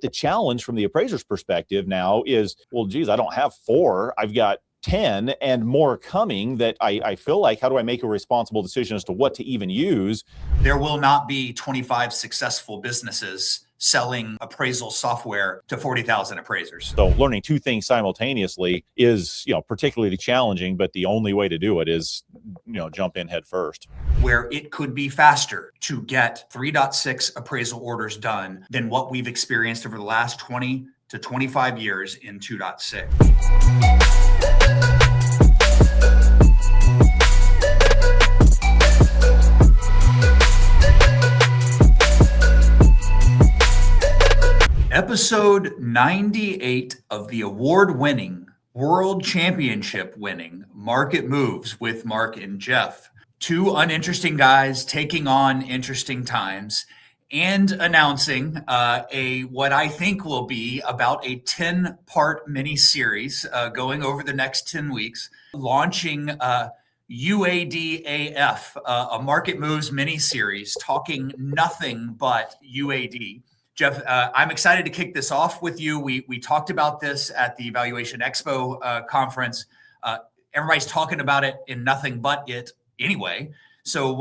The challenge from the appraiser's perspective now is, well, geez, I don't have 4. I've got 10 and more coming that I feel like, how do I make a responsible decision as to what to even use? There will not be 25 successful businesses selling appraisal software to 40,000 appraisers. So learning 2 things simultaneously is, particularly challenging, but the only way to do it is, jump in head first. Where it could be faster to get 3.6 appraisal orders done than what we've experienced over the last 20 to 25 years in 2.6. Episode 98 of the award-winning, world championship-winning Market Moves with Mark and Jeff. 2 uninteresting guys taking on interesting times and announcing what I think will be about a 10-part mini-series going over the next 10 weeks, launching UAD AF, a Market Moves mini-series talking nothing but UAD. Jeff, I'm excited to kick this off with you. We talked about this at the Valuation Expo conference. Everybody's talking about it in nothing but it anyway. So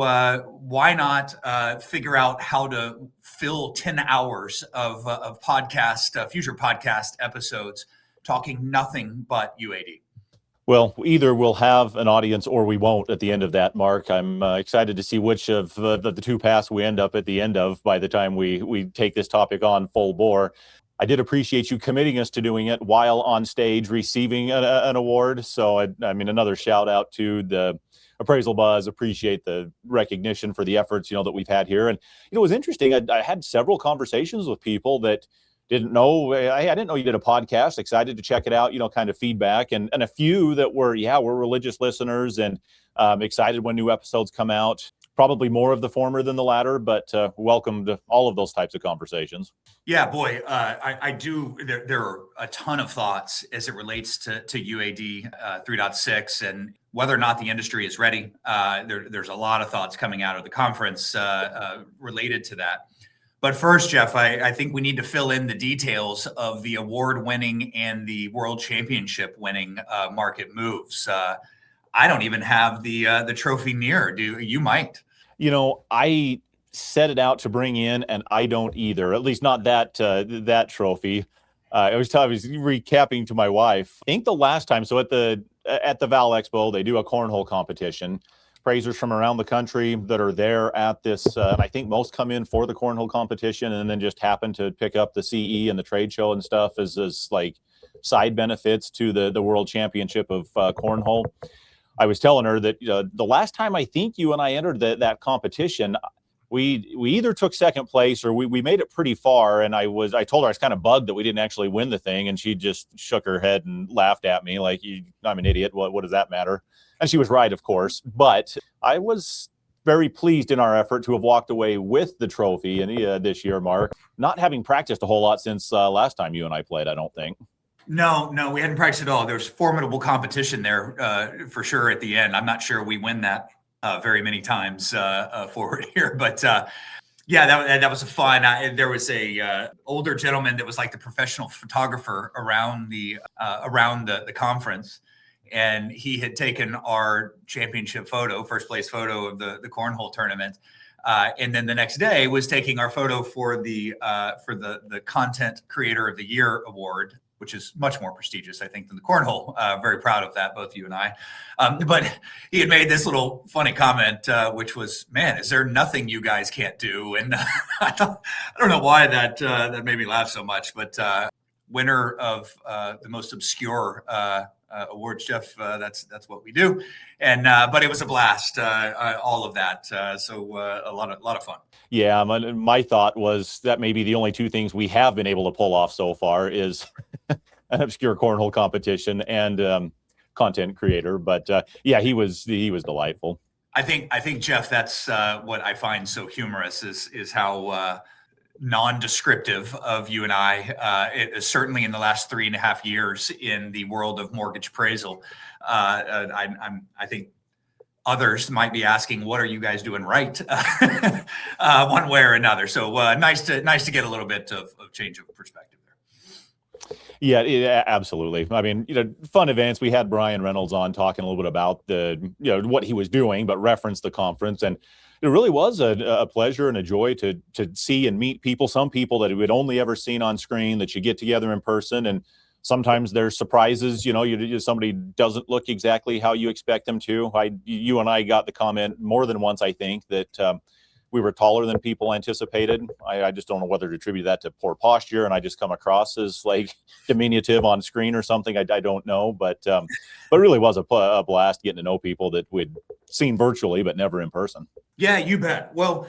why not figure out how to fill 10 hours of podcast, future podcast episodes talking nothing but UAD? Well, either we'll have an audience or we won't at the end of that, Mark. I'm excited to see which of the 2 paths we end up at the end of by the time we take this topic on full bore. I did appreciate you committing us to doing it while on stage receiving an award. So, I mean, another shout out to the Appraisal Buzz. Appreciate the recognition for the efforts, that we've had here. And, it was interesting. I had several conversations with people that didn't know. I didn't know you did a podcast. Excited to check it out, kind of feedback, and a few that were religious listeners and excited when new episodes come out. Probably more of the former than the latter, but welcome to all of those types of conversations. Yeah, boy, I do. There are a ton of thoughts as it relates to UAD 3.6 and whether or not the industry is ready. There's a lot of thoughts coming out of the conference related to that. But first, Jeff, I think we need to fill in the details of the award-winning and the world championship-winning Market Moves. I don't even have the trophy near. Do you? Might. I set it out to bring in, and I don't either. At least not that trophy. I was recapping to my wife. I think the last time, so at the Val Expo, they do a cornhole competition. Appraisers from around the country that are there at this, and I think most come in for the cornhole competition and then just happen to pick up the CE and the trade show and stuff as like side benefits to the world championship of cornhole. I was telling her that the last time I think you and I entered that competition, we either took second place or we made it pretty far. And I told her I was kind of bugged that we didn't actually win the thing, and she just shook her head and laughed at me like, I'm an idiot. What does that matter? And she was right, of course, but I was very pleased in our effort to have walked away with the trophy and this year, Mark, not having practiced a whole lot since last time you and I played, I don't think. No, we hadn't practiced at all. There's formidable competition there for sure at the end. I'm not sure we win that very many times forward here, but yeah, that was a fun. There was a older gentleman that was like the professional photographer around the conference. And he had taken our championship photo, first place photo of the cornhole tournament. And then the next day was taking our photo for the Content Creator of the Year award, which is much more prestigious, I think, than the cornhole. Very proud of that, both you and I. But he had made this little funny comment, which was, "Man, is there nothing you guys can't do?" And I don't know why that made me laugh so much, but winner of the most obscure awards, Jeff. That's what we do, and but it was a blast, all of that. So a lot of fun. Yeah, my thought was that maybe the only 2 things we have been able to pull off so far is an obscure cornhole competition and content creator. But yeah, he was delightful. I think Jeff, that's what I find so humorous is how non-descriptive of you and I, certainly in the last 3.5 years in the world of mortgage appraisal. I think others might be asking, what are you guys doing right? One way or another. So nice to get a little bit of change of perspective there. Yeah, absolutely. I mean, fun events. We had Brian Reynolds on talking a little bit about what he was doing, but referenced the conference. And it really was a pleasure and a joy to see and meet people, some people that we'd only ever seen on screen, that you get together in person. And sometimes there's surprises, somebody doesn't look exactly how you expect them to. You and I got the comment more than once, I think, that we were taller than people anticipated. I just don't know whether to attribute that to poor posture and I just come across as like diminutive on screen or something. I don't know, but it really was a blast getting to know people that we'd seen virtually but never in person. Yeah, you bet. Well,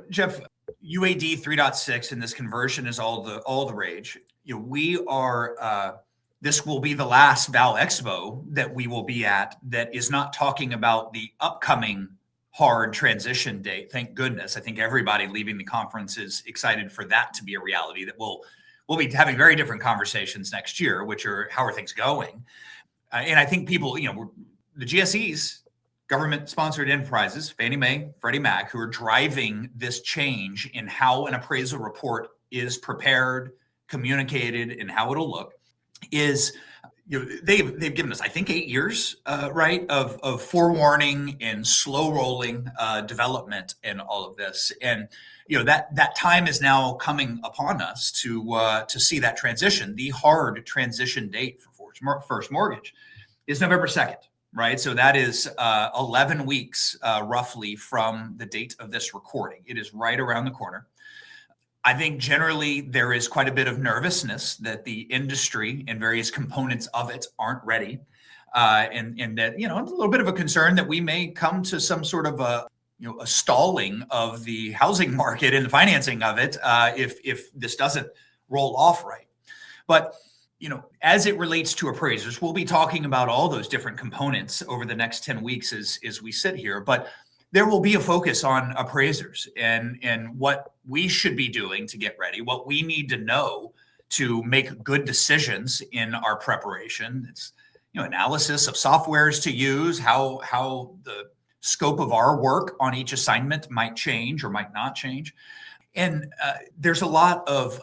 Jeff, UAD 3.6 and this conversion is all the rage. We are this will be the last Val Expo that we will be at that is not talking about the upcoming hard transition date. Thank goodness. I think everybody leaving the conference is excited for that to be a reality, that we'll be having very different conversations next year, which are how are things going. And I think people, the GSEs, government-sponsored enterprises, Fannie Mae, Freddie Mac, who are driving this change in how an appraisal report is prepared, communicated, and how it'll look, is they've given us, I think, 8 years, right, of forewarning and slow rolling development and all of this, and that time is now coming upon us to see that transition. The hard transition date for first mortgage is November 2nd. Right. So that is 11 weeks roughly from the date of this recording. It is right around the corner. I think generally there is quite a bit of nervousness that the industry and various components of it aren't ready. And that, a little bit of a concern that we may come to some sort of a stalling of the housing market and the financing of it if this doesn't roll off right. But as it relates to appraisers, we'll be talking about all those different components over the next 10 weeks as we sit here. But there will be a focus on appraisers and what we should be doing to get ready, what we need to know to make good decisions in our preparation. It's analysis of softwares to use, how the scope of our work on each assignment might change or might not change. And there's a lot of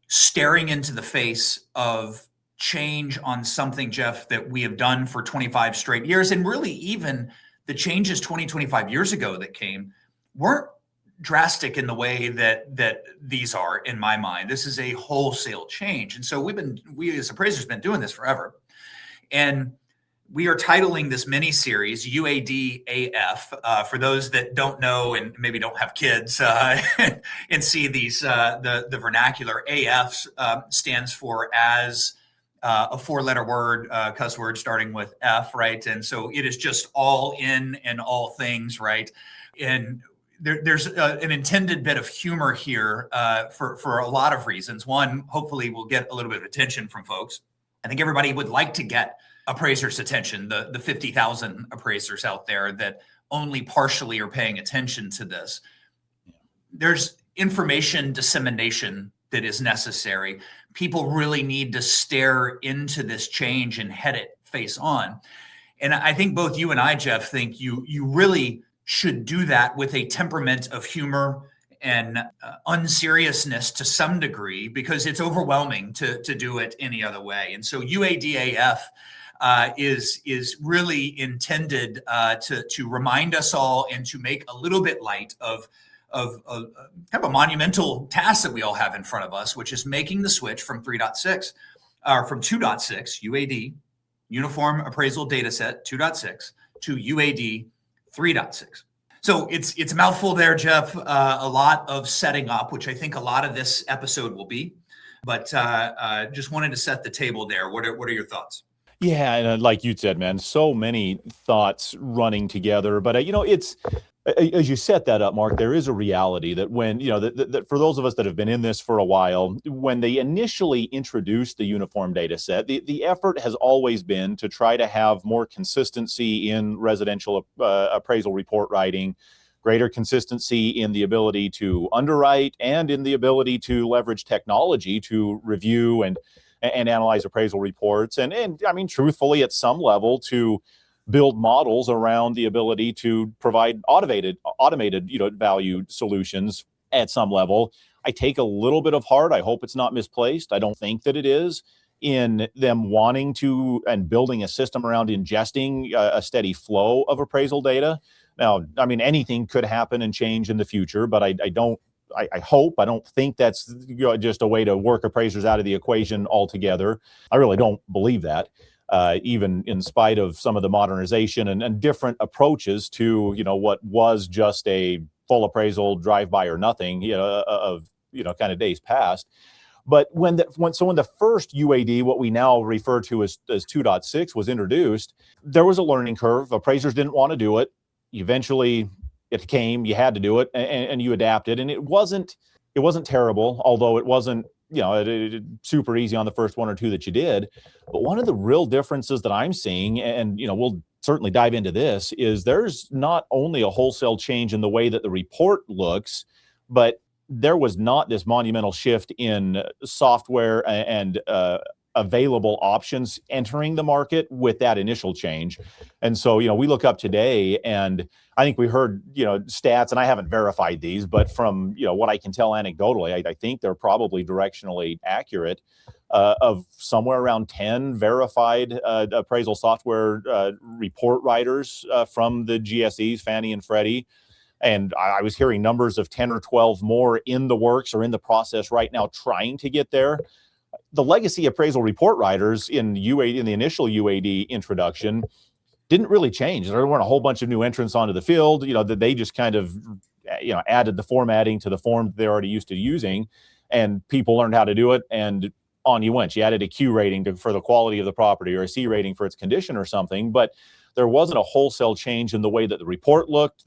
staring into the face of change on something, Jeff, that we have done for 25 straight years. And really even the changes 25 years ago that came weren't drastic in the way that these are, in my mind. This is a wholesale change. And so we as appraisers have been doing this forever. And we are titling this mini series UAD AF for those that don't know and maybe don't have kids and see these the vernacular. AF stands for as a four-letter word, cuss word starting with F, right? And so it is just all in and all things, right? And there's an intended bit of humor here for a lot of reasons. One, hopefully we'll get a little bit of attention from folks. I think everybody would like to get appraisers' attention, the 50,000 appraisers out there that only partially are paying attention to this. There's information dissemination that is necessary. People really need to stare into this change and head it face on. And I think both you and I, Jeff, think you really should do that with a temperament of humor and unseriousness to some degree, because it's overwhelming to do it any other way. And so UAD AF is really intended to remind us all and to make a little bit light of kind of a monumental task that we all have in front of us, which is making the switch from 3.6 or from 2.6 UAD, Uniform Appraisal Dataset 2.6 to UAD 3.6. So it's a mouthful there, Jeff. A lot of setting up, which I think a lot of this episode will be. But just wanted to set the table there. What are your thoughts? Yeah, and like you said, man, so many thoughts running together. But it's as you set that up, Mark, there is a reality that when that for those of us that have been in this for a while, when they initially introduced the uniform data set, the effort has always been to try to have more consistency in residential appraisal report writing, greater consistency in the ability to underwrite, and in the ability to leverage technology to review and analyze appraisal reports, and I mean, truthfully, at some level, to build models around the ability to provide automated, value solutions at some level. I take a little bit of heart. I hope it's not misplaced. I don't think that it is, in them wanting to and building a system around ingesting a steady flow of appraisal data. Now, I mean, anything could happen and change in the future, but I don't think that's just a way to work appraisers out of the equation altogether. I really don't believe that, even in spite of some of the modernization and different approaches to, what was just a full appraisal drive-by or nothing, of, kind of days past. But when the first UAD, what we now refer to as 2.6, was introduced, there was a learning curve. Appraisers didn't want to do it. Eventually, it came. You had to do it, and you adapted. And it wasn't terrible, although it wasn't super easy on the first one or two that you did. But one of the real differences that I'm seeing, and we'll certainly dive into this, is there's not only a wholesale change in the way that the report looks, but there was not this monumental shift in software and available options entering the market with that initial change. And so, we look up today, and I think we heard, stats, and I haven't verified these, but from, what I can tell anecdotally, I think they're probably directionally accurate, of somewhere around 10 verified appraisal software report writers from the GSEs, Fannie and Freddie. And I was hearing numbers of 10 or 12 more in the works or in the process right now trying to get there. The legacy appraisal report writers in the initial UAD introduction didn't really change. There weren't a whole bunch of new entrants onto the field, that they just kind of, added the formatting to the form they're already used to using, and people learned how to do it, and on you went. You added a Q rating for the quality of the property, or a C rating for its condition or something, but there wasn't a wholesale change in the way that the report looked,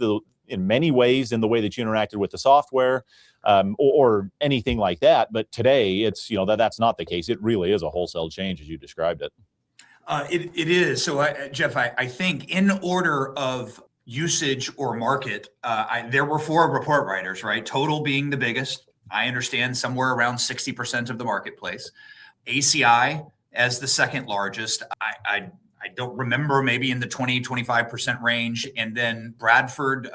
in many ways in the way that you interacted with the software, or anything like that. But today, it's that's not the case. It really is a wholesale change as you described it. It is. So, Jeff, I think in order of usage or market, there were 4 report writers, right? Total being the biggest. I understand somewhere around 60% of the marketplace. ACI as the second largest. I don't remember, maybe in the 20-25% range. And then Bradford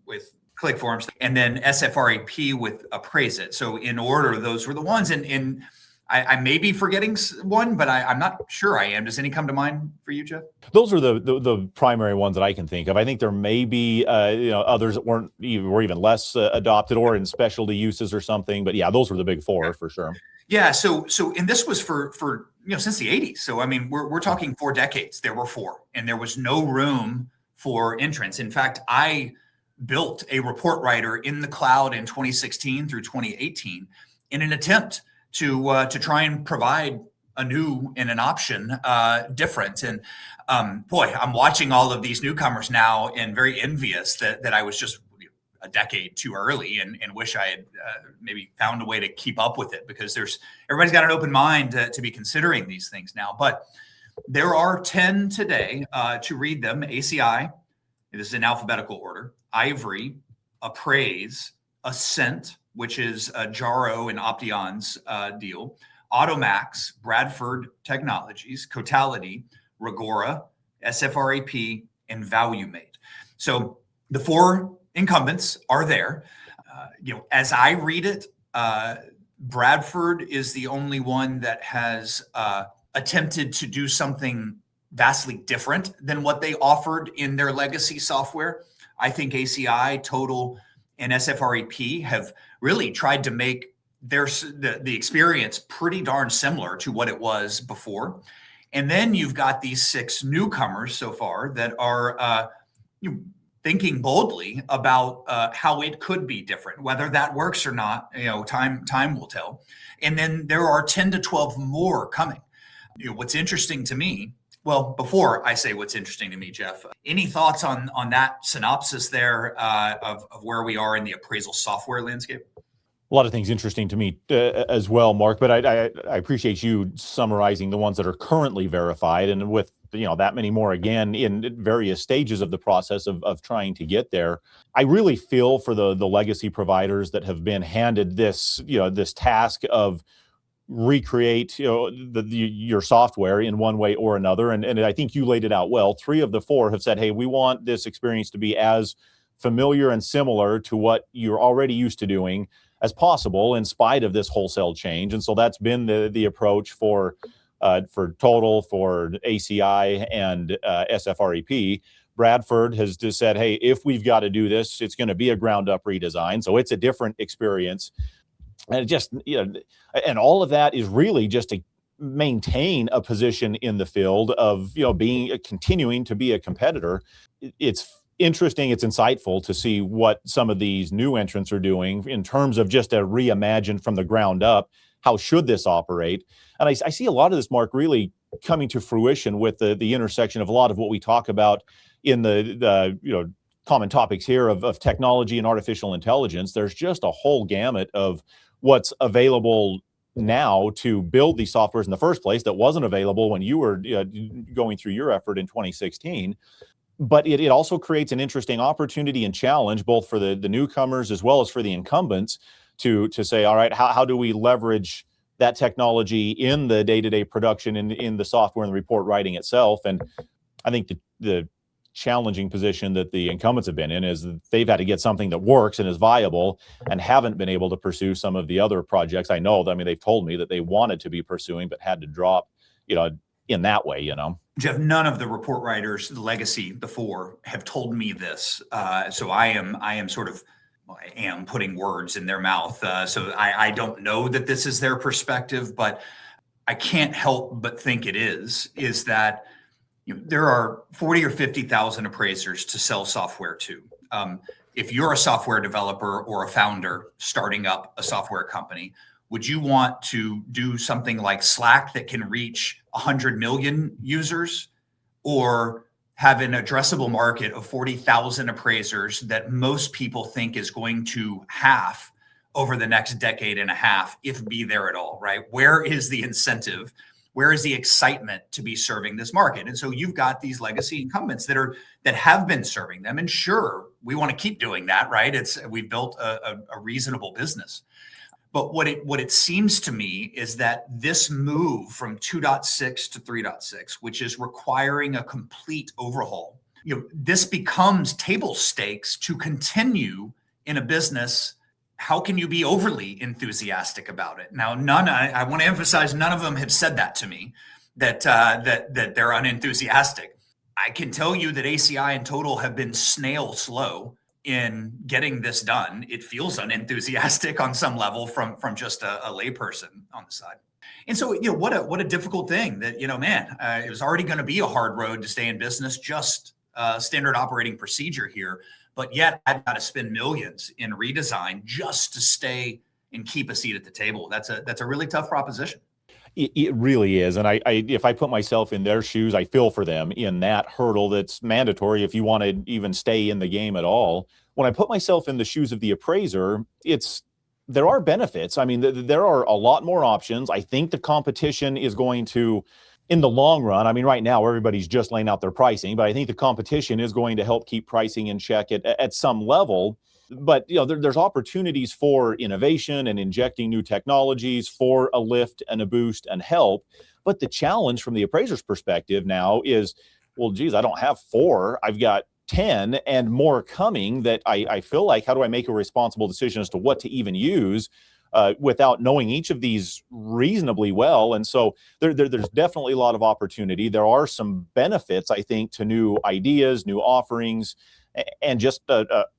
with ClickForms, and then SFRAP with Appraise-It. So in order, those were the ones. And I may be forgetting one, but I'm not sure I am. Does any come to mind for you, Jeff? Those are the primary ones that I can think of. I think there may be others that were even less adopted or in specialty uses or something. But yeah, those were the big 4 for sure. Yeah. So and this was for since the 80s. So I mean, we're talking 4 decades. There were 4, and there was no room for entrants. In fact, I built a report writer in the cloud in 2016 through 2018 in an attempt to try and provide a new and an option different. And boy, I'm watching all of these newcomers now and very envious that I was just a decade too early, and wish I had maybe found a way to keep up with it, because everybody's got an open mind to be considering these things now. But there are 10 today, to read them: ACI, this is in alphabetical order; Ivory, Appraise, Ascent, which is Jaro and Option's deal; Automax, Bradford Technologies, Cotality, Regora, SFRAP, and ValueMate. So the 4 incumbents are there. As I read it, Bradford is the only one that has attempted to do something vastly different than what they offered in their legacy software. I think ACI, Total, and SFRAP have really tried to make the experience pretty darn similar to what it was before. And then you've got these 6 newcomers so far that are thinking boldly about how it could be different. Whether that works or not, time will tell. And then there are 10 to 12 more coming. What's interesting to me, well, before I say what's interesting to me, Jeff, any thoughts on that synopsis there of where we are in the appraisal software landscape? A lot of things interesting to me as well, Mark, but I appreciate you summarizing the ones that are currently verified, and with that many more again in various stages of the process of trying to get there. I really feel for the legacy providers that have been handed this task of recreate your software in one way or another. And I think you laid it out well. 3 of the 4 have said, hey, we want this experience to be as familiar and similar to what you're already used to doing as possible in spite of this wholesale change. And so that's been the approach for Total, for ACI, and SFREP. Bradford has just said, hey, if we've got to do this, it's going to be a ground up redesign. So it's a different experience. And it just, and all of that is really just to maintain a position in the field of, continuing to be a competitor. It's interesting, it's insightful to see what some of these new entrants are doing in terms of just a reimagine from the ground up. How should this operate? And I see a lot of this, Mark, really coming to fruition with the intersection of a lot of what we talk about in the common topics here of technology and artificial intelligence. There's just a whole gamut of what's available now to build these softwares in the first place that wasn't available when you were going through your effort in 2016. But it also creates an interesting opportunity and challenge, both for the newcomers as well as for the incumbents, to say, all right, how do we leverage that technology in the day-to-day production, in the software and the report writing itself? And I think the challenging position that the incumbents have been in is that they've had to get something that works and is viable, and haven't been able to pursue some of the other projects. I know, they've told me that they wanted to be pursuing, but had to drop, in that way, Jeff, none of the report writers, the legacy, the 4, have told me this. So I am putting words in their mouth. So I don't know that this is their perspective, but I can't help but think it is that there are 40 or 50,000 appraisers to sell software to. If you're a software developer or a founder starting up a software company, would you want to do something like Slack that can reach 100 million users, or have an addressable market of 40,000 appraisers that most people think is going to half over the next decade and a half, if be there at all, right? Where is the incentive? Where is the excitement to be serving this market? And so you've got these legacy incumbents that have been serving them. And sure, we want to keep doing that, right? We've built a reasonable business. But what it seems to me is that this move from 2.6 to 3.6, which is requiring a complete overhaul, this becomes table stakes to continue in a business. How can you be overly enthusiastic about it? Now, I want to emphasize, none of them have said that to me, that they're unenthusiastic. I can tell you that ACI and Total have been snail slow in getting this done. It feels unenthusiastic on some level from just a layperson on the side. And so, what a difficult thing that, it was already going to be a hard road to stay in business, just standard operating procedure here. But yet I've got to spend millions in redesign just to stay and keep a seat at the table. That's a really tough proposition. It really is. And I if I put myself in their shoes, I feel for them in that hurdle that's mandatory if you want to even stay in the game at all. When I put myself in the shoes of the appraiser, there are benefits. There are a lot more options. I think the competition is going to, in the long run, right now everybody's just laying out their pricing, but I think the competition is going to help keep pricing in check at some level. But there's opportunities for innovation and injecting new technologies for a lift and a boost and help. But the challenge from the appraiser's perspective now is, well, geez, I don't have 4, I've got 10 and more coming that I feel like, how do I make a responsible decision as to what to even use without knowing each of these reasonably well? And so there's definitely a lot of opportunity. There are some benefits, I think, to new ideas, new offerings, and just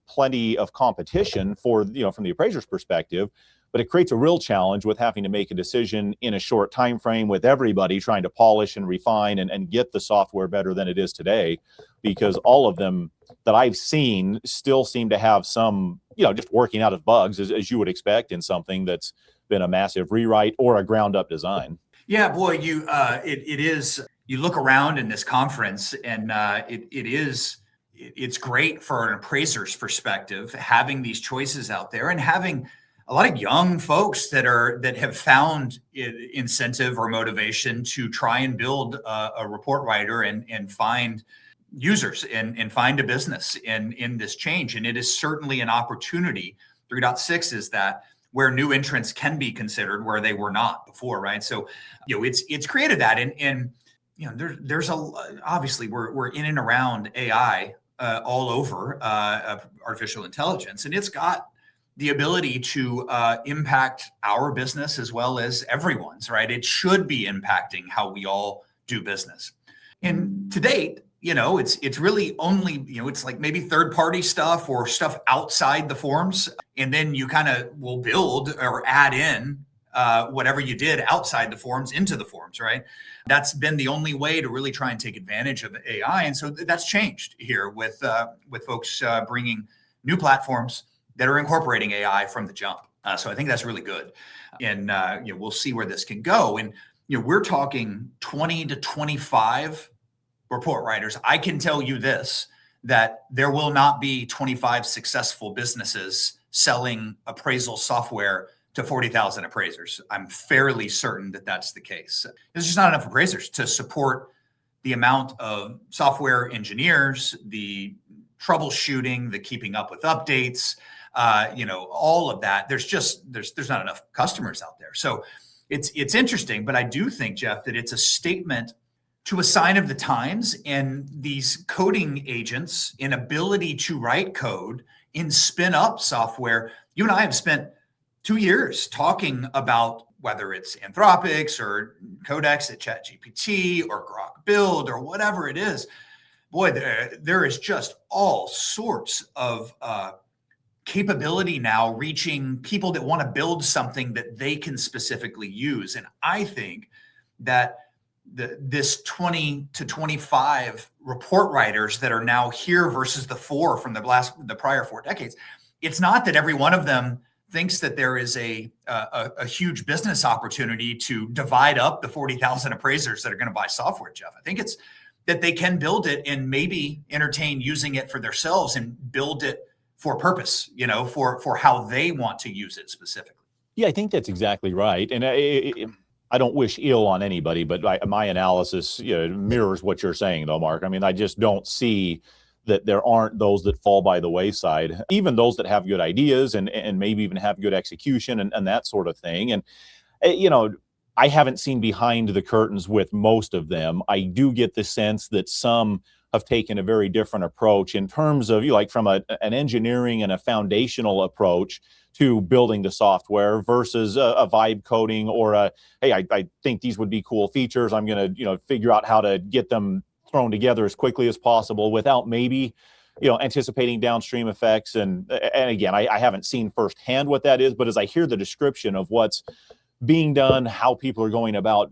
plenty of competition for, from the appraiser's perspective. But it creates a real challenge with having to make a decision in a short time frame, with everybody trying to polish and refine and get the software better than it is today, because all of them that I've seen still seem to have some, just working out of bugs, as you would expect in something that's been a massive rewrite or a ground up design. Yeah, boy, it is. You look around in this conference, and it's great for an appraiser's perspective, having these choices out there and having a lot of young folks that have found incentive or motivation to try and build a report writer and find users and find a business in this change. And it is certainly an opportunity. 3.6 is that where new entrants can be considered where they were not before, right? So, it's created that, and there's obviously we're in and around AI all over artificial intelligence, and it's got the ability to impact our business as well as everyone's, right? It should be impacting how we all do business. And to date, it's really only, it's like maybe third-party stuff or stuff outside the forms. And then you kind of will build or add in whatever you did outside the forms into the forms, right? That's been the only way to really try and take advantage of AI. And so that's changed here with folks bringing new platforms that are incorporating AI from the jump. So I think that's really good. And we'll see where this can go. And we're talking 20 to 25 report writers. I can tell you this, that there will not be 25 successful businesses selling appraisal software to 40,000 appraisers. I'm fairly certain that that's the case. There's just not enough appraisers to support the amount of software engineers, the troubleshooting, the keeping up with updates, all of that. There's not enough customers out there. So it's interesting, but I do think, Jeff, that it's a statement to a sign of the times, and these coding agents' inability to write code and spin up software. You and I have spent 2 years talking about whether it's Anthropics or Codex at ChatGPT or Grok Build or whatever it is. Boy, there is just all sorts of capability now reaching people that want to build something that they can specifically use. And I think that this 20 to 25 report writers that are now here versus the 4 from the prior 4 decades, it's not that every one of them thinks that there is a huge business opportunity to divide up the 40,000 appraisers that are going to buy software, Jeff. I think it's that they can build it and maybe entertain using it for themselves and build it for purpose, for how they want to use it specifically. Yeah, I think that's exactly right. And I don't wish ill on anybody, but my analysis mirrors what you're saying, though, Mark. I mean, I just don't see that there aren't those that fall by the wayside, even those that have good ideas and maybe even have good execution and that sort of thing. And, I haven't seen behind the curtains with most of them. I do get the sense that some have taken a very different approach in terms of from an engineering and a foundational approach to building the software versus a vibe coding or hey, I think these would be cool features. I'm going to, figure out how to get them thrown together as quickly as possible without maybe, anticipating downstream effects. And again, I haven't seen firsthand what that is, but as I hear the description of what's being done, how people are going about,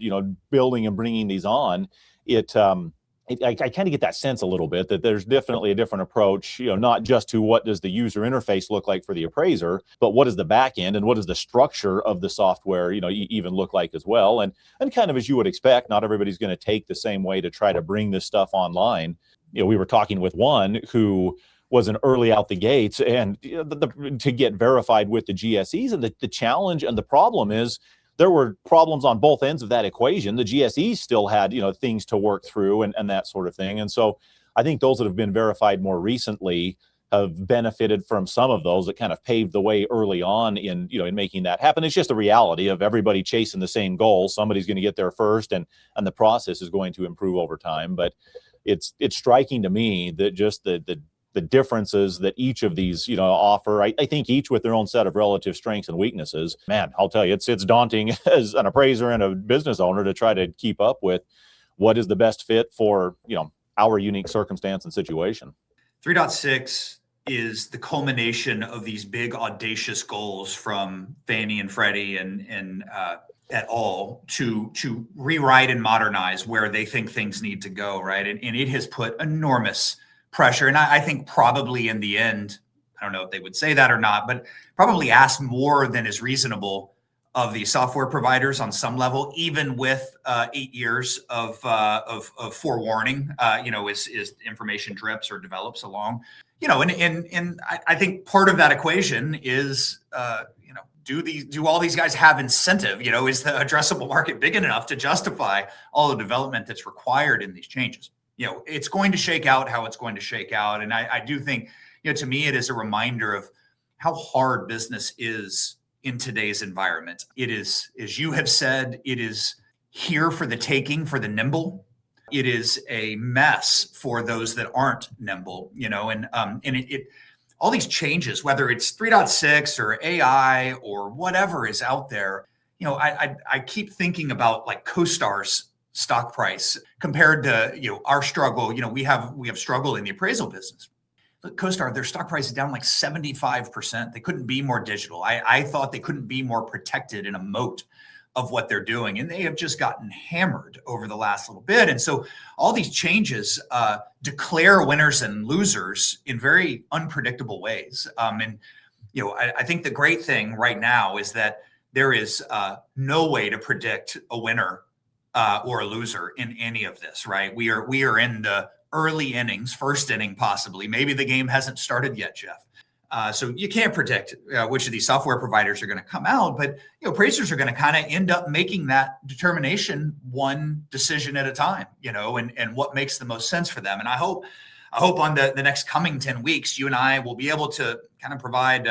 building and bringing these on, I kind of get that sense a little bit that there's definitely a different approach, not just to what does the user interface look like for the appraiser, but what is the back end and what does the structure of the software, even look like as well. And kind of as you would expect, not everybody's going to take the same way to try to bring this stuff online. We were talking with one who was an early out the gates and to get verified with the GSEs. And the challenge and the problem is there were problems on both ends of that equation. The GSEs still had, things to work through and that sort of thing. And so I think those that have been verified more recently have benefited from some of those that kind of paved the way early on in making that happen. It's just the reality of everybody chasing the same goal. Somebody's going to get there first and the process is going to improve over time. But it's striking to me that just the differences that each of these, offer, I think each with their own set of relative strengths and weaknesses. Man, I'll tell you, it's daunting as an appraiser and a business owner to try to keep up with what is the best fit for, our unique circumstance and situation. 3.6 is the culmination of these big audacious goals from Fannie and Freddie and et al. to rewrite and modernize where they think things need to go, right? And it has put enormous pressure. And I think probably in the end, I don't know if they would say that or not, but probably asked more than is reasonable of the software providers on some level, even with 8 years of forewarning, as information drips or develops along, and I think part of that equation is, do all these guys have incentive? Is the addressable market big enough to justify all the development that's required in these changes? It's going to shake out how it's going to shake out. And I do think, to me, it is a reminder of how hard business is in today's environment. It is, as you have said, it is here for the taking for the nimble. It is a mess for those that aren't nimble, and all these changes, whether it's 3.6 or AI or whatever is out there, I keep thinking about like CoStar's stock price compared to, our struggle. We have struggle in the appraisal business. Look, CoStar, their stock price is down like 75%. They couldn't be more digital. I thought they couldn't be more protected in a moat of what they're doing. And they have just gotten hammered over the last little bit. And so all these changes declare winners and losers in very unpredictable ways. I think the great thing right now is that there is no way to predict a winner or a loser in any of this, right? We are in the early innings, first inning possibly. Maybe the game hasn't started yet, Jeff. So you can't predict which of these software providers are going to come out, but appraisers are going to kind of end up making that determination one decision at a time, and what makes the most sense for them. And I hope on the next coming 10 weeks, you and I will be able to kind of provide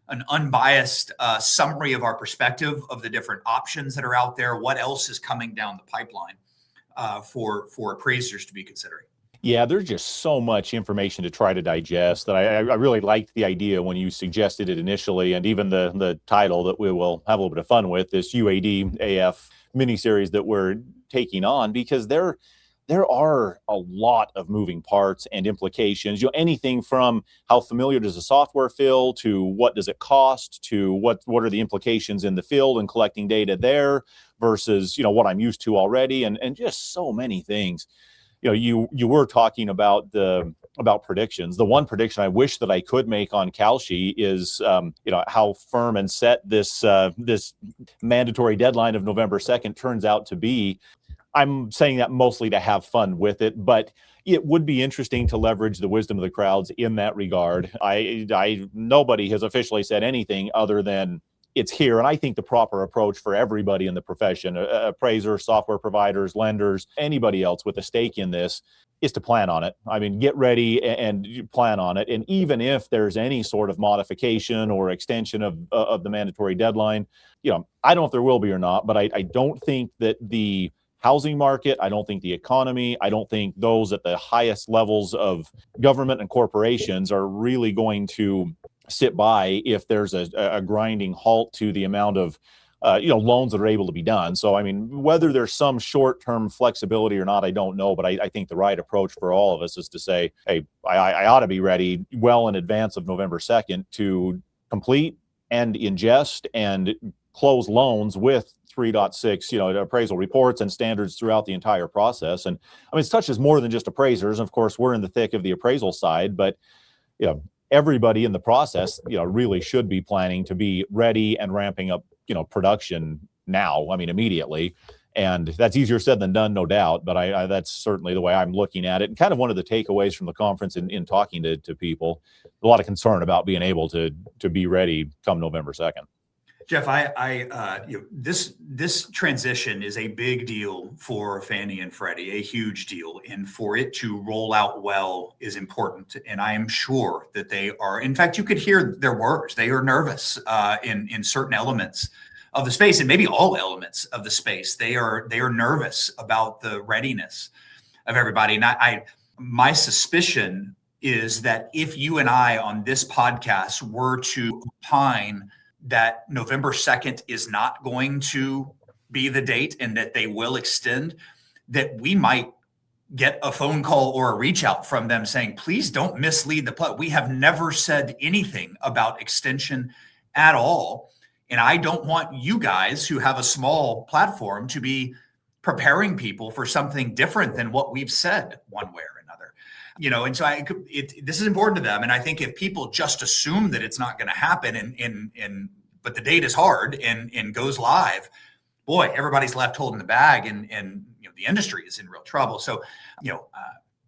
an unbiased summary of our perspective of the different options that are out there, what else is coming down the pipeline for appraisers to be considering. Yeah, there's just so much information to try to digest that I really liked the idea when you suggested it initially, and even the title that we will have a little bit of fun with, this UAD AF miniseries that we're taking on, because there are a lot of moving parts and implications. Anything from how familiar does the software feel to what does it cost to what are the implications in the field and collecting data there versus what I'm used to already, and just so many things. You were talking about predictions. The one prediction I wish that I could make on Kalshi is, how firm and set this mandatory deadline of November 2nd turns out to be. I'm saying that mostly to have fun with it, but it would be interesting to leverage the wisdom of the crowds in that regard. Nobody has officially said anything other than it's here. And I think the proper approach for everybody in the profession, appraisers, software providers, lenders, anybody else with a stake in this, is to plan on it. I mean, get ready and plan on it. And even if there's any sort of modification or extension of the mandatory deadline, I don't know if there will be or not, but I don't think that the housing market, I don't think the economy, I don't think those at the highest levels of government and corporations are really going to sit by if there's a grinding halt to the amount of loans that are able to be done. So, I mean, whether there's some short-term flexibility or not, I don't know, but I think the right approach for all of us is to say, hey, I ought to be ready well in advance of November 2nd to complete and ingest and close loans with 3.6, appraisal reports and standards throughout the entire process. And I mean, it touches more than just appraisers. Of course, we're in the thick of the appraisal side, but everybody in the process, really should be planning to be ready and ramping up, production now. I mean, immediately. And that's easier said than done, no doubt. But that's certainly the way I'm looking at it. And kind of one of the takeaways from the conference in talking to people, a lot of concern about being able to be ready come November 2nd. Jeff, this transition is a big deal for Fannie and Freddie, a huge deal. And for it to roll out well is important. And I am sure that they are. In fact, you could hear their words. They are nervous in certain elements of the space, and maybe all elements of the space. They are nervous about the readiness of everybody. And my suspicion is that if you and I on this podcast were to opine that November 2nd is not going to be the date and that they will extend, that we might get a phone call or a reach out from them saying, please don't mislead the public. We have never said anything about extension at all. And I don't want you guys who have a small platform to be preparing people for something different than what we've said one way or another. And so this is important to them. And I think if people just assume that it's not going to happen but the date is hard and goes live, boy, everybody's left holding the bag and the industry is in real trouble. So,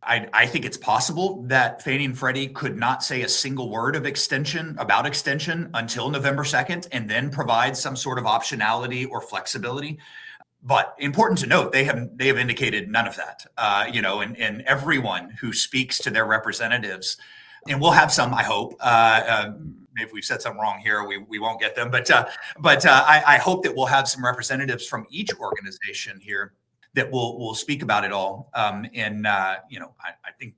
I think it's possible that Fannie and Freddie could not say a single word of extension until November 2nd and then provide some sort of optionality or flexibility. But important to note, they have indicated none of that, and everyone who speaks to their representatives, and we'll have some, I hope, maybe we've said something wrong here. We won't get them, but I hope that we'll have some representatives from each organization here that will speak about it all. I think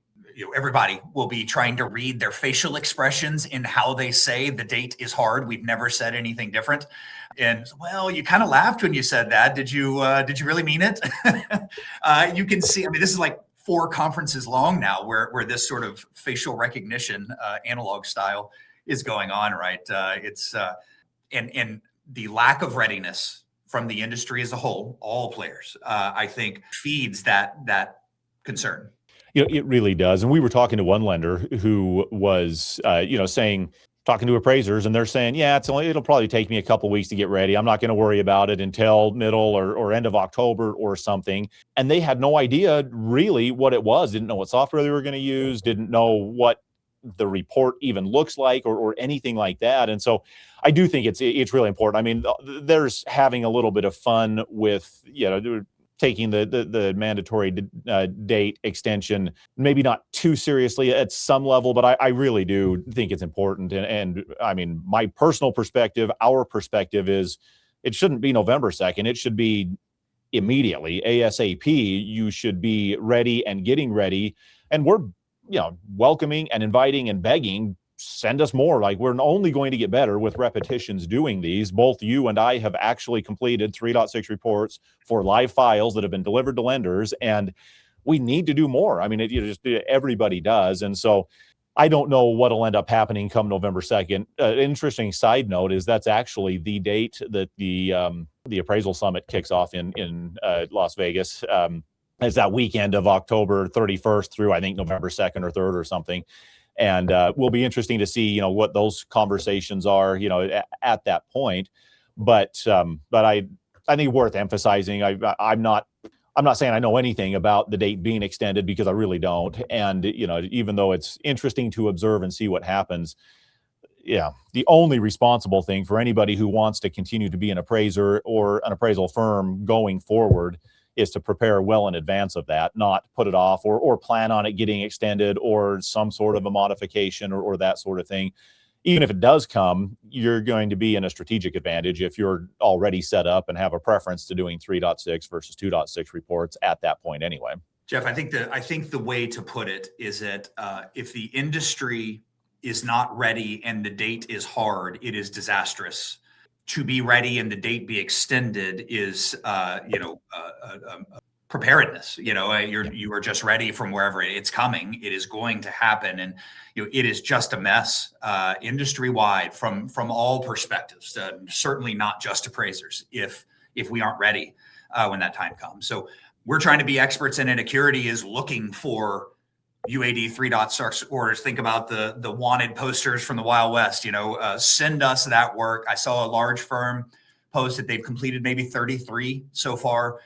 everybody will be trying to read their facial expressions in how they say the date is hard. We've never said anything different. And well, you kind of laughed when you said that. Did you really mean it? You can see, I mean, this is like 4 conferences long now where this sort of facial recognition analog style is going on, right? And the lack of readiness from the industry as a whole, all players, I think feeds that concern. It really does. And we were talking to one lender who was, talking to appraisers, and they're saying, yeah, it'll probably take me a couple weeks to get ready. I'm not going to worry about it until middle or end of October or something. And they had no idea really what it was, didn't know what software they were going to use, didn't know what the report even looks like or anything like that. And so I do think it's really important. I mean, there's having a little bit of fun with, taking the mandatory date extension, maybe not too seriously at some level, but I really do think it's important. And I mean, my personal perspective, our perspective is it shouldn't be November 2nd. It should be immediately, ASAP. You should be ready and getting ready. And we're, welcoming and inviting and begging, send us more. Like, we're only going to get better with repetitions doing these. Both you and I have actually completed 3.6 reports for live files that have been delivered to lenders, and we need to do more. I mean, everybody does. And so I don't know what'll end up happening come November 2nd. Interesting side note is that's actually the date that the appraisal summit kicks off in Las Vegas. It's that weekend of October 31st through, I think, November 2nd or 3rd or something. And will be interesting to see, what those conversations are, at that point. But I think worth emphasizing. I'm not saying I know anything about the date being extended, because I really don't. And even though it's interesting to observe and see what happens, the only responsible thing for anybody who wants to continue to be an appraiser or an appraisal firm going forward is to prepare well in advance of that, not put it off or plan on it getting extended or some sort of a modification or that sort of thing. Even if it does come, you're going to be in a strategic advantage if you're already set up and have a preference to doing 3.6 versus 2.6 reports at that point anyway. Jeff, I think the way to put it is that if the industry is not ready and the date is hard, it is disastrous. To be ready and the date be extended is, preparedness. You are just ready from wherever it's coming. It is going to happen, and it is just a mess, industry wide from all perspectives. Certainly not just appraisers. If we aren't ready when that time comes, so we're trying to be experts in it. Acurity is looking for UAD 3.6 orders. Think about the wanted posters from the Wild West. Send us that work. I saw a large firm post that they've completed maybe 33 so far.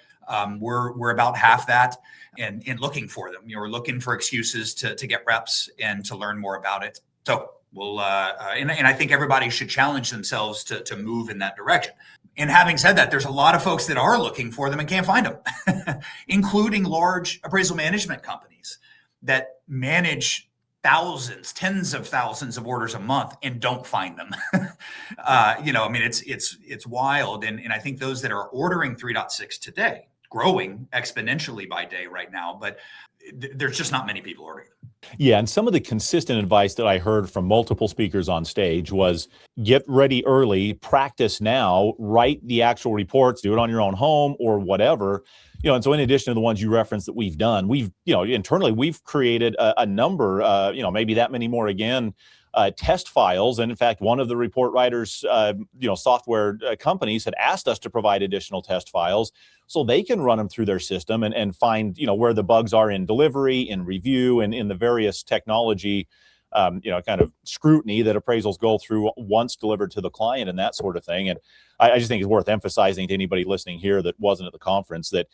We're about half that, and looking for them. We're looking for excuses to get reps and to learn more about it. So we'll and I think everybody should challenge themselves to move in that direction. And having said that, there's a lot of folks that are looking for them and can't find them, including large appraisal management companies that manage thousands, tens of thousands of orders a month and don't find them. It's wild. And I think those that are ordering 3.6 today, growing exponentially by day right now, but there's just not many people ordering them. Yeah, and some of the consistent advice that I heard from multiple speakers on stage was get ready early, practice now, write the actual reports, do it on your own home or whatever. And so in addition to the ones you referenced that we've done, internally, we've created a number, maybe that many more again, test files. And in fact, one of the report writers, software companies had asked us to provide additional test files so they can run them through their system and find, where the bugs are in delivery, in review, and in the various technology, kind of scrutiny that appraisals go through once delivered to the client and that sort of thing. And I just think it's worth emphasizing to anybody listening here that wasn't at the conference that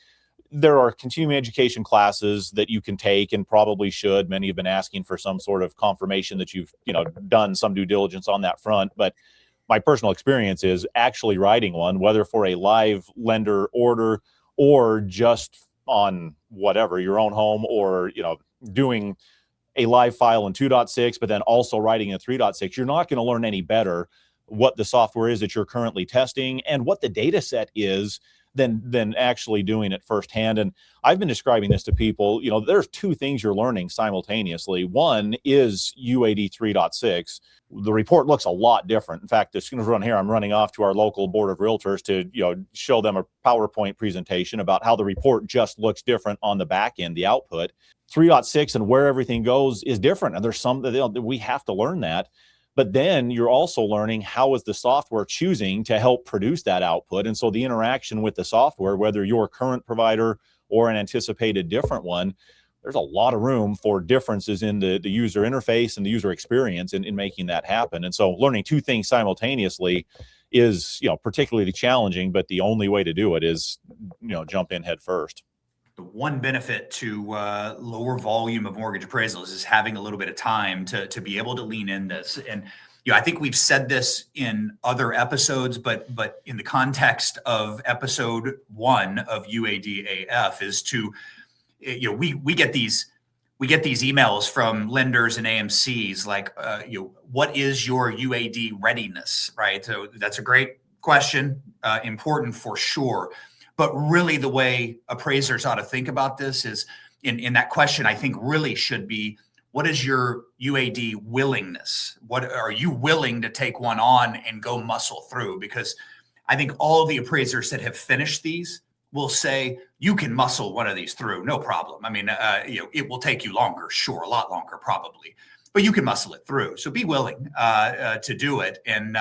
there are continuing education classes that you can take and probably should. Many have been asking for some sort of confirmation that you've, done some due diligence on that front. But my personal experience is actually writing one, whether for a live lender order or just on whatever, your own home or, doing a live file in 2.6, but then also writing in 3.6, you're not going to learn any better what the software is that you're currently testing and what the data set is than actually doing it firsthand. And I've been describing this to people, there's two things you're learning simultaneously. One is UAD 3.6. The report looks a lot different. In fact, as soon as we're on here, I'm running off to our local board of realtors to, show them a PowerPoint presentation about how the report just looks different on the back end, the output. 3.6 and where everything goes is different. And there's some that we have to learn that. But then you're also learning how is the software choosing to help produce that output. And so the interaction with the software, whether your current provider or an anticipated different one, there's a lot of room for differences in the user interface and the user experience in making that happen. And so learning two things simultaneously is, particularly challenging, but the only way to do it is, jump in head first. The one benefit to lower volume of mortgage appraisals is having a little bit of time to be able to lean in this. And I think we've said this in other episodes, but in the context of episode 1 of UAD AF is to, we get these emails from lenders and AMCs like, what is your UAD readiness, right? So that's a great question, important for sure. But really the way appraisers ought to think about this is in that question, I think really should be, what is your UAD willingness? What are you willing to take one on and go muscle through? Because I think all of the appraisers that have finished these will say, you can muscle one of these through, no problem. I mean, it will take you longer, sure, a lot longer probably, but you can muscle it through. So be willing to do it and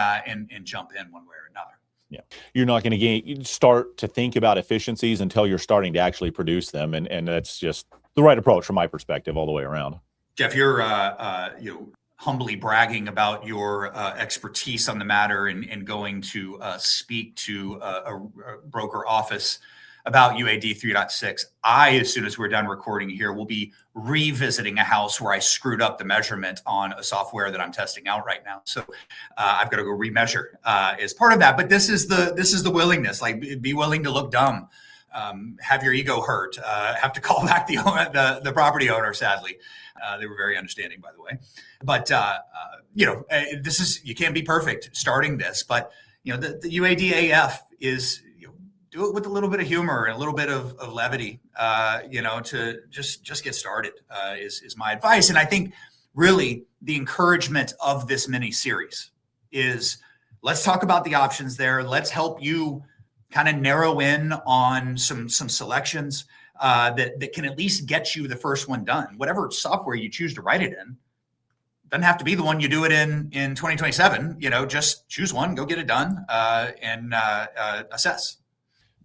jump in one way or another. Yeah, you're not going to start to think about efficiencies until you're starting to actually produce them, and that's just the right approach from my perspective all the way around. Jeff, you're humbly bragging about your expertise on the matter and going to speak to a broker office about UAD 3.6. As soon as we're done recording here, will be revisiting a house where I screwed up the measurement on a software that I'm testing out right now. So I've got to go remeasure as part of that. But this is the willingness, like be willing to look dumb, have your ego hurt, have to call back the property owner, sadly. They were very understanding, by the way. But, you can't be perfect starting this. But, the UAD AF is, do it with a little bit of humor and a little bit of levity, to just get started is my advice. And I think really the encouragement of this mini series is let's talk about the options there. Let's help you kind of narrow in on some selections that can at least get you the first one done. Whatever software you choose to write it in, doesn't have to be the one you do it in 2027. Just choose one, go get it done, and assess.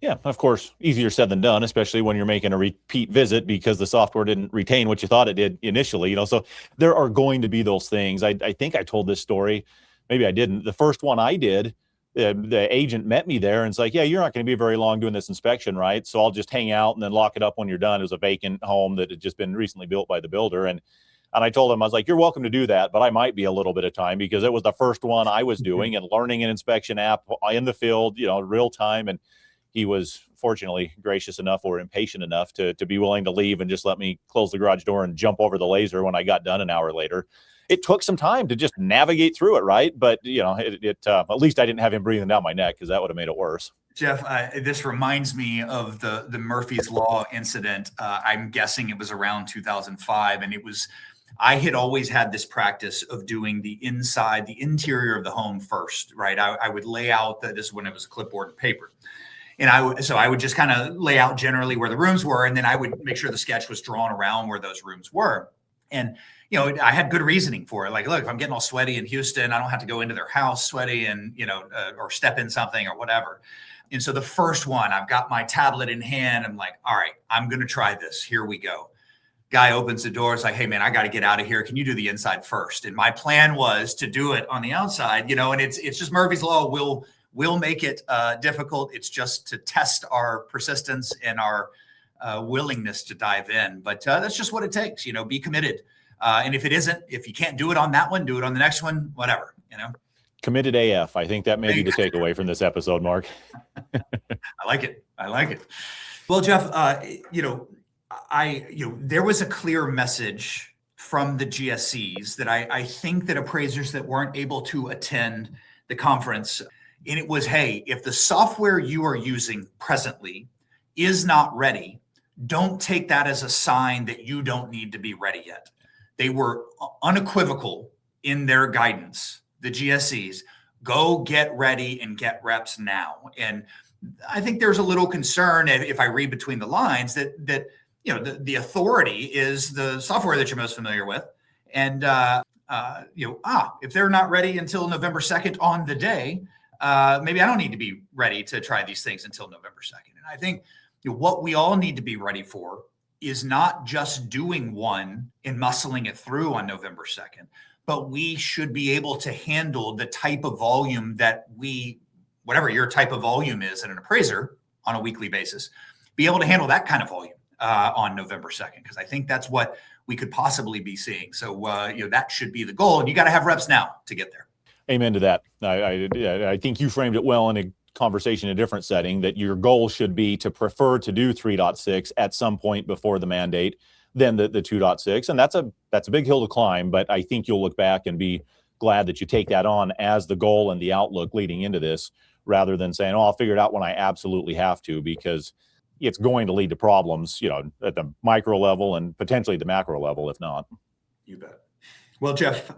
Yeah, of course, easier said than done, especially when you're making a repeat visit because the software didn't retain what you thought it did initially. So there are going to be those things. I think I told this story, maybe I didn't. The first one I did, the agent met me there and it's like, yeah, you're not going to be very long doing this inspection, right? So I'll just hang out and then lock it up when you're done. It was a vacant home that had just been recently built by the builder. And I told him, I was like, you're welcome to do that, but I might be a little bit of time because it was the first one I was doing and learning an inspection app in the field, real time. And he was fortunately gracious enough or impatient enough to be willing to leave and just let me close the garage door and jump over the laser when I got done an hour later. It took some time to just navigate through it, right? But, at least I didn't have him breathing down my neck because that would have made it worse. Jeff, this reminds me of the Murphy's Law incident. I'm guessing it was around 2005. And I had always had this practice of doing the interior of the home first, right? I would lay out this is when it was clipboard and paper. And I would just kind of lay out generally where the rooms were. And then I would make sure the sketch was drawn around where those rooms were. And, I had good reasoning for it. Like, look, if I'm getting all sweaty in Houston, I don't have to go into their house sweaty and, or step in something or whatever. And so the first one, I've got my tablet in hand. I'm like, all right, I'm going to try this. Here we go. Guy opens the door. It's like, hey, man, I got to get out of here. Can you do the inside first? And my plan was to do it on the outside, and it's just Murphy's Law. We'll make it difficult. It's just to test our persistence and our willingness to dive in. But that's just what it takes, be committed. And if you can't do it on that one, do it on the next one, whatever, Committed AF. I think that may be the takeaway from this episode, Mark. I like it. Well, Jeff, there was a clear message from the GSEs that I think that appraisers that weren't able to attend the conference, and it was, hey, if the software you are using presently is not ready, don't take that as a sign that you don't need to be ready yet. They were unequivocal in their guidance, the GSEs, go get ready and get reps now. And I think there's a little concern, if I read between the lines, that you know, the authority is the software that you're most familiar with. And, if they're not ready until November 2nd on the day, maybe I don't need to be ready to try these things until November 2nd. And I think what we all need to be ready for is not just doing one and muscling it through on November 2nd, but we should be able to handle the type of volume that whatever your type of volume is at an appraiser on a weekly basis, be able to handle that kind of volume on November 2nd, because I think that's what we could possibly be seeing. So, that should be the goal, and you got to have reps now to get there. Amen to that. I think you framed it well in a conversation in a different setting, that your goal should be to prefer to do 3.6 at some point before the mandate than the 2.6. And that's a big hill to climb, but I think you'll look back and be glad that you take that on as the goal and the outlook leading into this, rather than saying, I'll figure it out when I absolutely have to, because it's going to lead to problems, at the micro level and potentially the macro level, if not. You bet. Well, Jeff,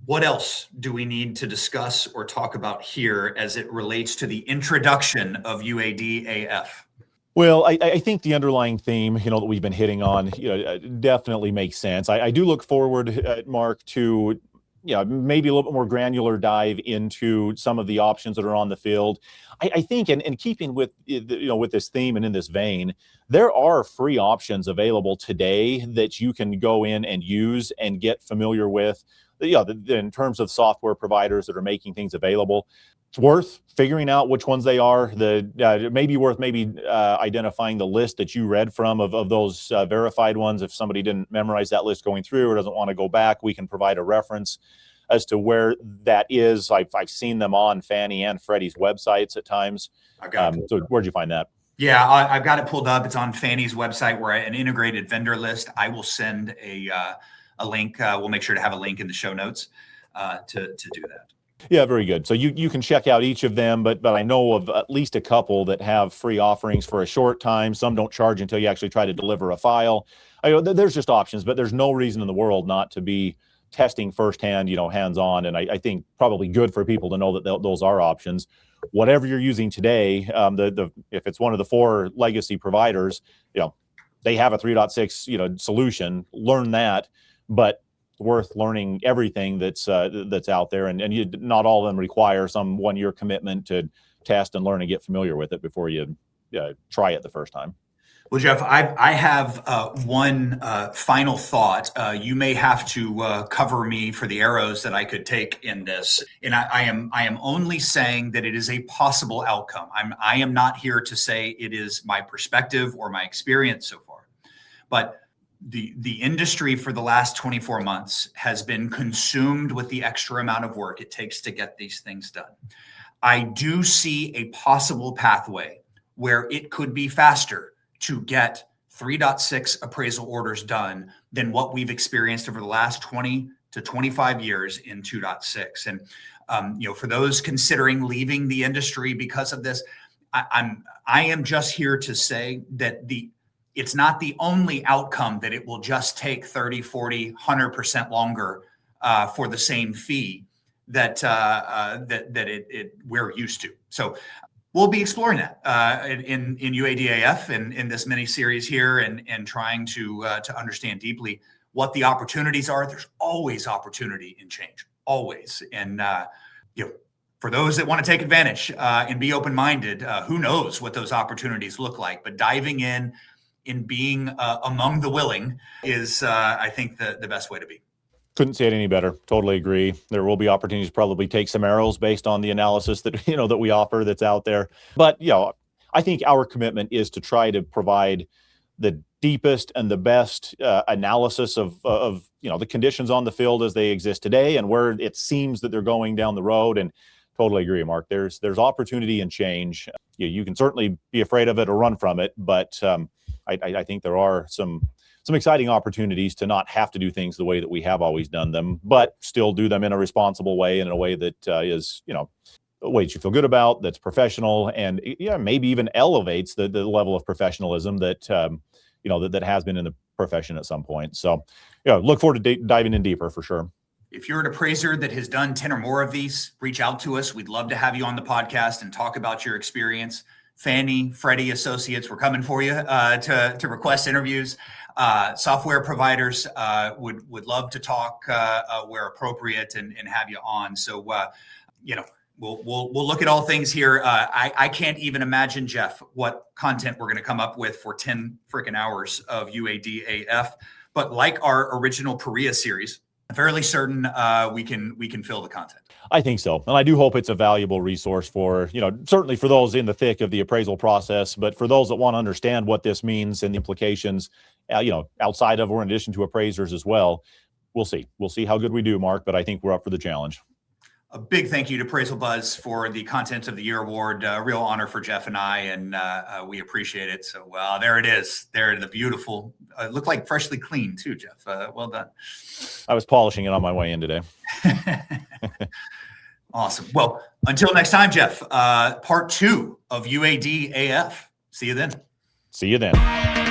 what else do we need to discuss or talk about here as it relates to the introduction of UAD AF? Well, I think the underlying theme, that we've been hitting on, definitely makes sense. I do look forward, Mark, to maybe a little bit more granular dive into some of the options that are on the field. I think, and keeping with with this theme and in this vein, there are free options available today that you can go in and use and get familiar with. In terms of software providers that are making things available, it's worth figuring out which ones they are. It may be worth identifying the list that you read from of those verified ones. If somebody didn't memorize that list going through or doesn't want to go back, we can provide a reference as to where that is. I've seen them on Fannie and Freddie's websites at times. So where'd you find that? Yeah, I've got it pulled up. It's on Fannie's website, where an integrated vendor list. I will send a link. We'll make sure to have a link in the show notes to do that. Yeah, very good. So you can check out each of them, but I know of at least a couple that have free offerings for a short time. Some don't charge until you actually try to deliver a file. There's just options, but there's no reason in the world not to be testing firsthand, hands-on. And I think probably good for people to know that those are options. Whatever you're using today, if it's one of the 4 legacy providers, they have a 3.6 solution. Learn that, but worth learning everything that's out there, and not all of them require some 1-year commitment to test and learn and get familiar with it before you try it the first time. Well, Jeff, I have one final thought. You may have to cover me for the arrows that I could take in this, and I am only saying that it is a possible outcome. I am not here to say it is my perspective or my experience so far, but the industry for the last 24 months has been consumed with the extra amount of work it takes to get these things done. I do see a possible pathway where it could be faster to get 3.6 appraisal orders done than what we've experienced over the last 20 to 25 years in 2.6. And, for those considering leaving the industry because of this, I am just here to say that it's not the only outcome, that it will just take 30, 40, 100% longer for the same fee that we're used to. So we'll be exploring that in UAD AF and in this mini series here, and trying to understand deeply what the opportunities are. There's always opportunity in change, always. And for those that want to take advantage and be open-minded, who knows what those opportunities look like? But diving in being among the willing is, I think, the best way to be. Couldn't say it any better. Totally agree. There will be opportunities to probably take some arrows based on the analysis that that we offer that's out there. But I think our commitment is to try to provide the deepest and the best analysis of the conditions on the field as they exist today and where it seems that they're going down the road. And totally agree, Mark. There's opportunity and change. You can certainly be afraid of it or run from it, but I think there are some some exciting opportunities to not have to do things the way that we have always done them, but still do them in a responsible way and in a way that is, a way that you feel good about, that's professional, and maybe even elevates the level of professionalism that that has been in the profession at some point. So, look forward to diving in deeper for sure. If you're an appraiser that has done 10 or more of these, reach out to us. We'd love to have you on the podcast and talk about your experience. Fannie, Freddie Associates, we're coming for you to request interviews. Software providers would love to talk where appropriate and have you on. So, we'll look at all things here. I can't even imagine, Jeff, what content we're going to come up with for 10 freaking hours of UAD AF. But like our original Perea series, I'm fairly certain we can fill the content. I think so. And I do hope it's a valuable resource for, certainly for those in the thick of the appraisal process, but for those that want to understand what this means and the implications, outside of or in addition to appraisers as well. We'll see. We'll see how good we do, Mark, but I think we're up for the challenge. A big thank you to Appraisal Buzz for the Content of the Year award. Real honor for Jeff and I, and we appreciate it. So, there it is. There, the beautiful, look like freshly cleaned too, Jeff. Well done. I was polishing it on my way in today. Awesome. Well, until next time, Jeff, part 2 of UAD AF. See you then. See you then.